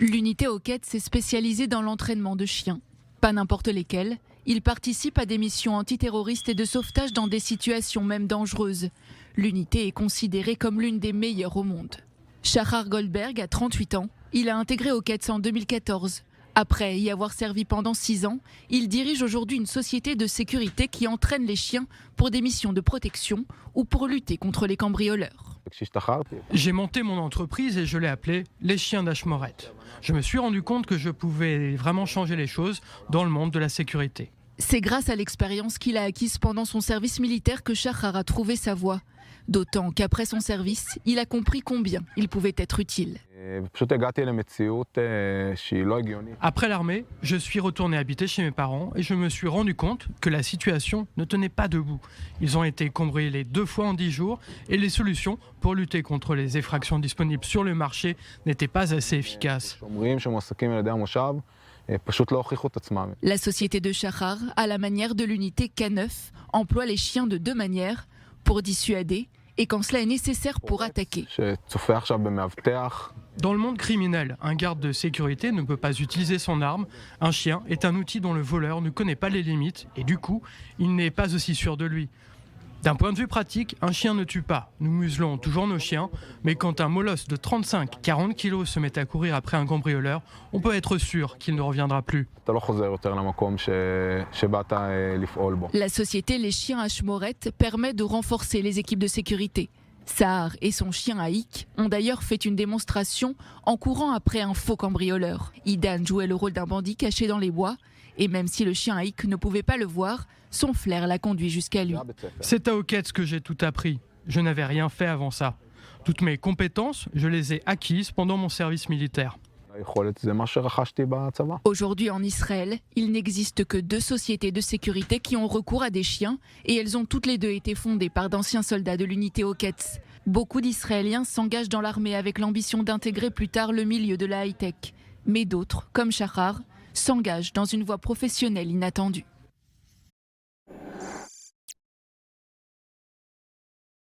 L'unité Oquette s'est spécialisée dans l'entraînement de chiens. Pas n'importe lesquels, ils participent à des missions antiterroristes et de sauvetage dans des situations même dangereuses. L'unité est considérée comme l'une des meilleures au monde. Shahar Goldberg a 38 ans, il a intégré Oquette en 2014. Après y avoir servi pendant 6 ans, il dirige aujourd'hui une société de sécurité qui entraîne les chiens pour des missions de protection ou pour lutter contre les cambrioleurs. J'ai monté mon entreprise et je l'ai appelée Les Chiens d'Ashmoret. Je me suis rendu compte que je pouvais vraiment changer les choses dans le monde de la sécurité. C'est grâce à l'expérience qu'il a acquise pendant son service militaire que Shahar a trouvé sa voie. D'autant qu'après son service, il a compris combien il pouvait être utile. Après l'armée, je suis retourné habiter chez mes parents et je me suis rendu compte que la situation ne tenait pas debout. Ils ont été cambriolés 2 fois en 10 jours et les solutions pour lutter contre les effractions disponibles sur le marché n'étaient pas assez efficaces. La société de Shahar, à la manière de l'unité K9, emploie les chiens de 2 manières, pour dissuader et quand cela est nécessaire pour attaquer. Dans le monde criminel, un garde de sécurité ne peut pas utiliser son arme. Un chien est un outil dont le voleur ne connaît pas les limites et du coup, il n'est pas aussi sûr de lui. D'un point de vue pratique, un chien ne tue pas. Nous muselons toujours nos chiens, mais quand un molosse de 35-40 kg se met à courir après un cambrioleur, on peut être sûr qu'il ne reviendra plus. La société Les Chiens Ashmoret permet de renforcer les équipes de sécurité. Sahar et son chien Haïk ont d'ailleurs fait une démonstration en courant après un faux cambrioleur. Idan jouait le rôle d'un bandit caché dans les bois. Et même si le chien Haïk ne pouvait pas le voir, son flair l'a conduit jusqu'à lui. C'est à Oquette que j'ai tout appris. Je n'avais rien fait avant ça. Toutes mes compétences, je les ai acquises pendant mon service militaire. Aujourd'hui en Israël, il n'existe que 2 sociétés de sécurité qui ont recours à des chiens et elles ont toutes les 2 été fondées par d'anciens soldats de l'unité Oquette. Beaucoup d'Israéliens s'engagent dans l'armée avec l'ambition d'intégrer plus tard le milieu de la high-tech. Mais d'autres, comme Shahar, s'engagent dans une voie professionnelle inattendue.